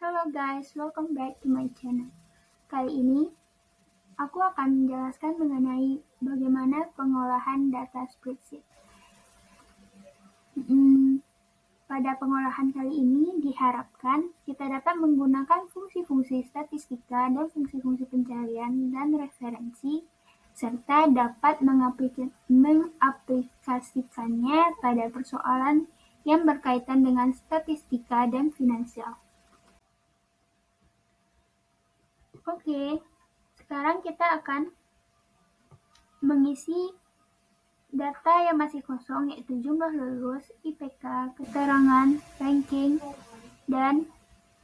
Halo guys, welcome back to my channel. Kali ini, aku akan menjelaskan mengenai bagaimana pengolahan data spreadsheet. Pada pengolahan kali ini, diharapkan kita dapat menggunakan fungsi-fungsi statistika dan fungsi-fungsi pencarian dan referensi, serta dapat mengaplikasikannya pada persoalan yang berkaitan dengan statistika dan finansial. Oke, sekarang kita akan mengisi data yang masih kosong, yaitu jumlah lulus, IPK, keterangan, ranking, dan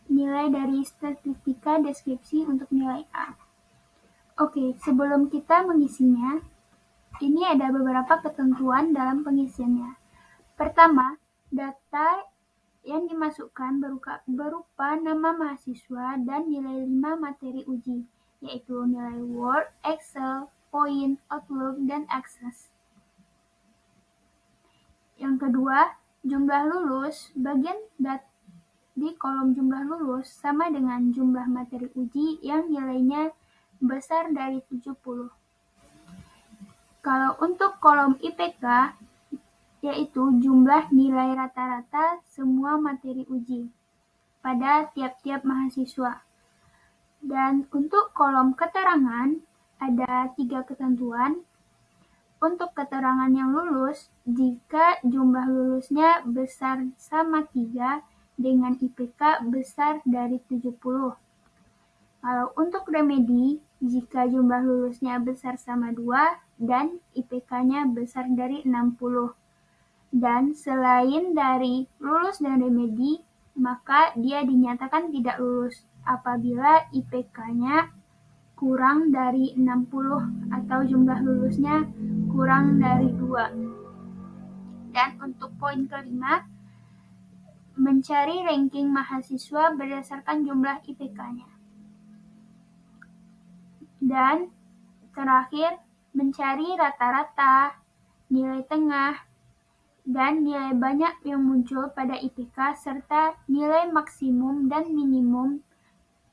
nilai dari statistika deskripsi untuk nilai A. Oke, sebelum kita mengisinya, ini ada beberapa ketentuan dalam pengisiannya. Pertama, data yang dimasukkan berupa nama mahasiswa dan nilai 5 materi uji, yaitu nilai Word, Excel, Point, Outlook, dan Access. Yang kedua, jumlah lulus, bagian di kolom jumlah lulus sama dengan jumlah materi uji yang nilainya besar dari 70. Kalau untuk kolom IPK, yaitu jumlah nilai rata-rata semua materi uji pada tiap-tiap mahasiswa. Dan untuk kolom keterangan, ada 3 ketentuan. Untuk keterangan yang lulus, jika jumlah lulusnya besar sama 3 dengan IPK besar dari 70. Kalau untuk remedi, jika jumlah lulusnya besar sama 2 dan IPK-nya besar dari 60. Dan selain dari lulus dan remedi, maka dia dinyatakan tidak lulus apabila IPK-nya kurang dari 60 atau jumlah lulusnya kurang dari 2. Dan untuk poin kelima, mencari ranking mahasiswa berdasarkan jumlah IPK-nya. Dan terakhir, mencari rata-rata, nilai tengah, dan nilai banyak yang muncul pada IPK serta nilai maksimum dan minimum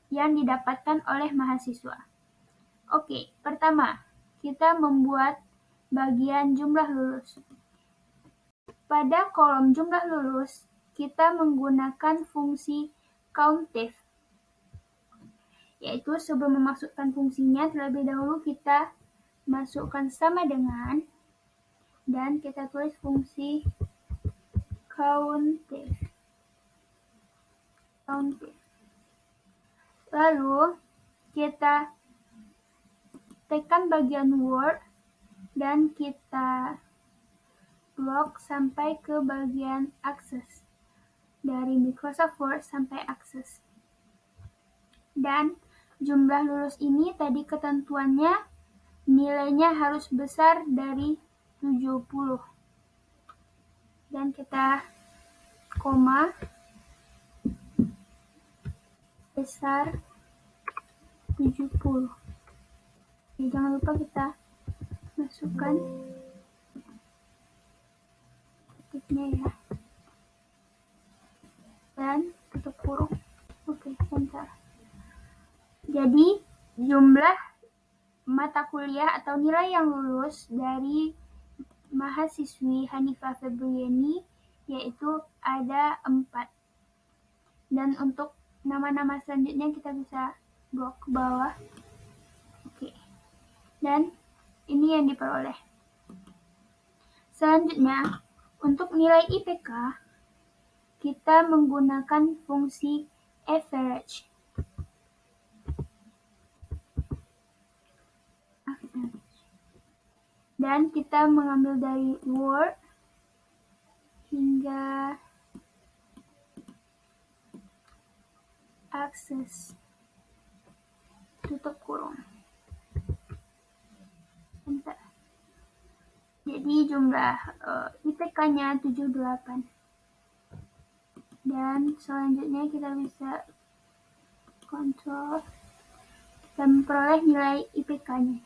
yang didapatkan oleh mahasiswa. Oke, pertama, kita membuat bagian jumlah lulus. Pada kolom jumlah lulus, kita menggunakan fungsi COUNTIF, yaitu sebelum memasukkan fungsinya, terlebih dahulu kita masukkan sama dengan, dan kita tulis fungsi COUNTIF. Lalu, kita tekan bagian Word dan kita blok sampai ke bagian Access. Dari Microsoft Word sampai Access. Dan jumlah lulus ini tadi ketentuannya nilainya harus besar dari 70. Dan kita koma besar 70. Jangan lupa kita masukkan titiknya ya. Dan tutup kurung. Oke, enter. Jadi, jumlah mata kuliah atau nilai yang lulus dari mahasiswi Hanifah Febriani yaitu ada 4. Dan untuk nama-nama selanjutnya kita bisa blok ke bawah. Oke. Dan ini yang diperoleh. Selanjutnya, untuk nilai IPK, kita menggunakan fungsi average. Dan kita mengambil dari Word hingga Access. Tutup kurung. Enter. Jadi jumlah IPK-nya 78. Dan selanjutnya kita bisa kontrol dan memperoleh nilai IPK-nya.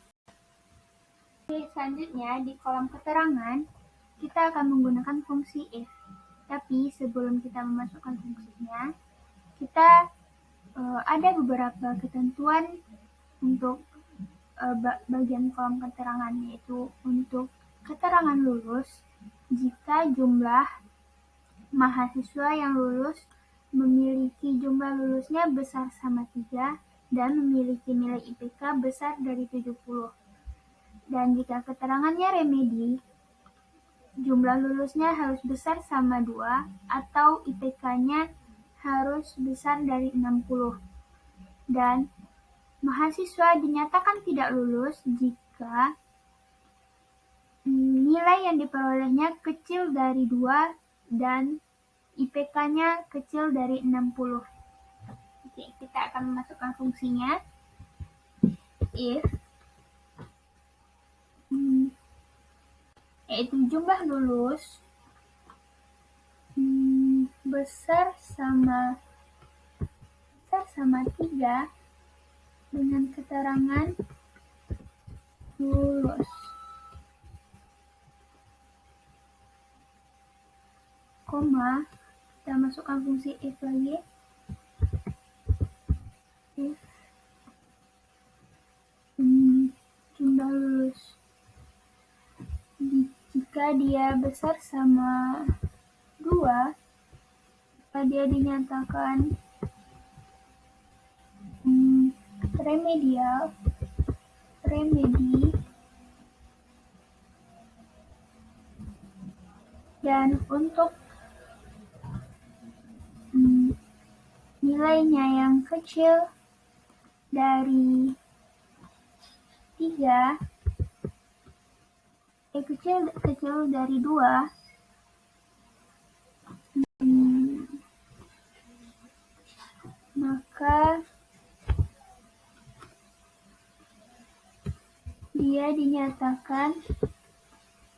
Oke, selanjutnya di kolom keterangan kita akan menggunakan fungsi if. Tapi sebelum kita memasukkan fungsinya, kita ada beberapa ketentuan untuk bagian kolom keterangan, yaitu untuk keterangan lulus jika jumlah mahasiswa yang lulus memiliki jumlah lulusnya besar sama 3 dan memiliki nilai IPK besar dari 70. Dan jika keterangannya remedi, jumlah lulusnya harus besar sama 2 atau IPK-nya harus besar dari 60. Dan mahasiswa dinyatakan tidak lulus jika nilai yang diperolehnya kecil dari 2 dan IPK-nya kecil dari 60. Oke, kita akan memasukkan fungsinya. If yaitu jumlah lulus besar sama 3 dengan keterangan lulus, koma, kita masukkan fungsi if lagi. If jumlah lulus jika dia besar sama 2, maka dia dinyatakan remedi, dan untuk nilainya yang kecil dari 3, kecil dari 2, maka dia dinyatakan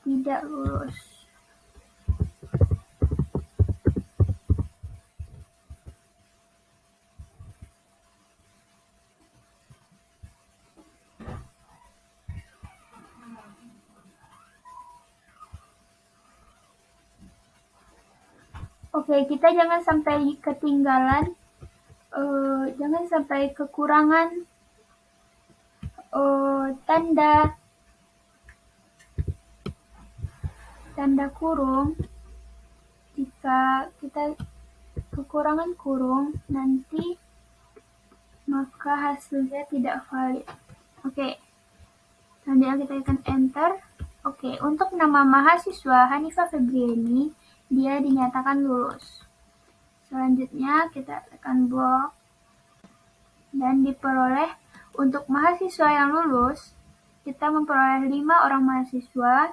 tidak lulus. Oke, kita jangan sampai ketinggalan, jangan sampai kekurangan tanda kurung. Jika kita kekurangan kurung, nanti maka hasilnya tidak valid. Oke, selanjutnya kita tekan enter. Oke, untuk nama mahasiswa Hanifah Febriani, dia dinyatakan lulus. Selanjutnya kita tekan box dan diperoleh untuk mahasiswa yang lulus, kita memperoleh 5 orang mahasiswa,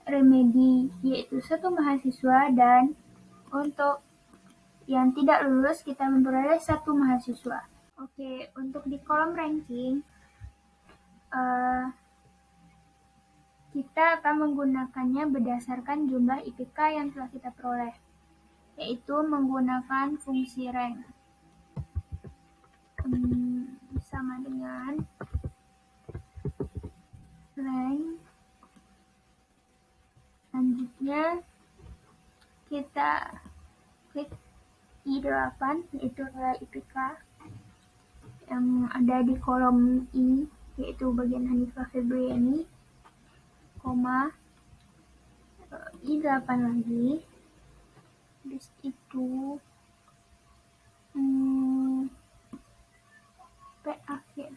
remedi yaitu 1 mahasiswa, dan untuk yang tidak lulus kita memperoleh 1 mahasiswa. Oke, untuk di kolom ranking kita akan menggunakannya berdasarkan jumlah IPK yang telah kita peroleh, yaitu menggunakan fungsi rank. Sama dengan rank. Selanjutnya kita klik I8, yaitu nilai IPK yang ada di kolom I, yaitu bagian Hanifah Febriani, koma, I8 lagi. Habis itu P akhir.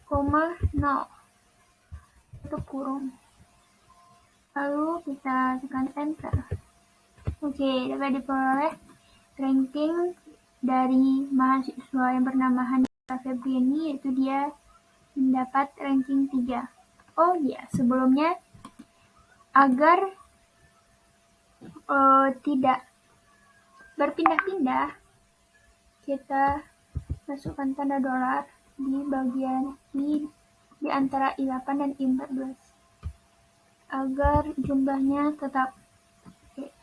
Koma 0, tutup kurung. Lalu kita tekan enter. Oke, dapat diperoleh ranking dari mahasiswa yang bernama Hanifah Febriani, yaitu dia mendapat ranking 3. Oh iya, sebelumnya agar tidak berpindah-pindah, kita masukkan tanda dolar di bagian I di antara I8 dan I14 agar jumlahnya tetap. Oke,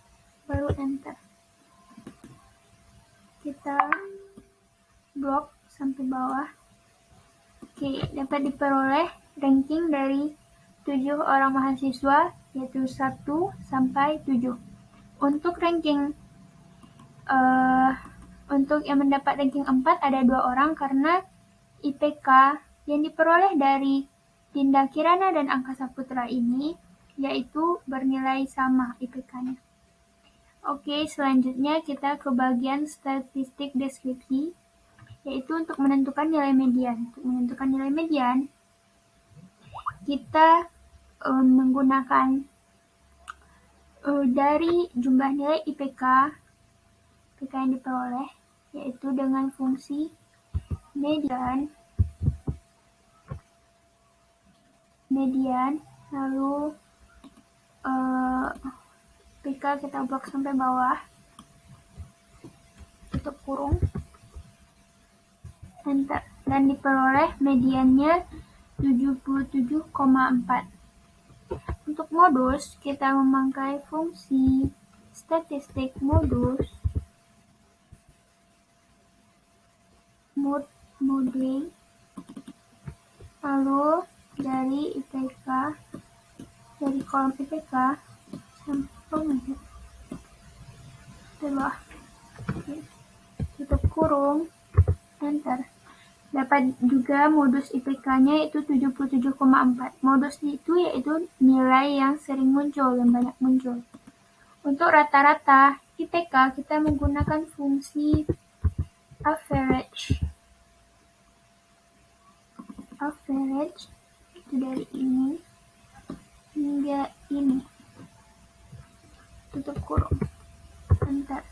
baru enter. Kita blok sampai bawah. Oke, dapat diperoleh ranking dari 7 orang mahasiswa, yaitu 1 sampai 7. Untuk ranking untuk yang mendapat ranking 4 ada 2 orang karena IPK yang diperoleh dari Dinda Kirana dan Angkasa Putra ini yaitu bernilai sama IPK-nya. Oke, selanjutnya kita ke bagian statistik deskripsi, yaitu untuk menentukan nilai median. Untuk menentukan nilai median, kita menggunakan dari jumlah nilai IPK yang diperoleh, yaitu dengan fungsi median, lalu IPK kita blok sampai bawah, tutup kurung, enter, dan diperoleh mediannya 77,4. Untuk modus, kita memakai fungsi statistik modus, modeling, lalu dari IPK, dari kolom IPK sampai bawah, tutup kurung, enter. Dapat juga modus IPK-nya itu 77,4. Modus itu yaitu nilai yang sering muncul, yang banyak muncul. Untuk rata-rata IPK kita menggunakan fungsi average. Itu dari ini hingga ini. Tutup kurung. Enter.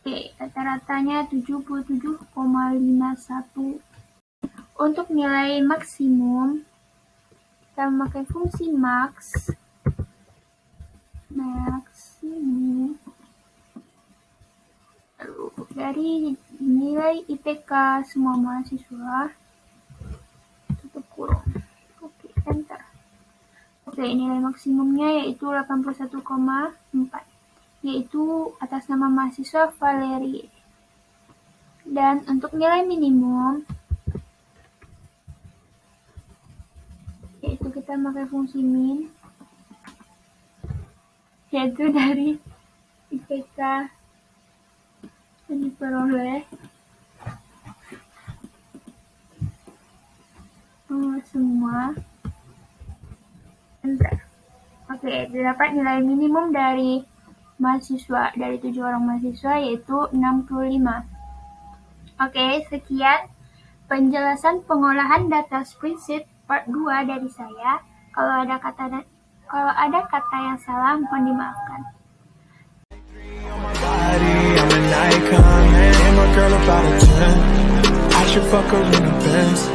Oke, rata-ratanya 77,51. Untuk nilai maksimum, kita memakai fungsi max. Maksimum. Lalu dari nilai IPK semua mahasiswa, tutup kurung. Oke, enter. Oke, nilai maksimumnya yaitu 81,4. Yaitu atas nama mahasiswa Valerie. Dan untuk nilai minimum, yaitu kita pakai fungsi min, yaitu dari IPK yang diperoleh semua. Enter. Oke, didapat nilai minimum dari mahasiswa, dari 7 orang mahasiswa yaitu 65. Oke, sekian penjelasan pengolahan data spreadsheet part 2 dari saya. Kalau ada kata yang salah, mohon dimaafkan. I should fuck her in the Benz.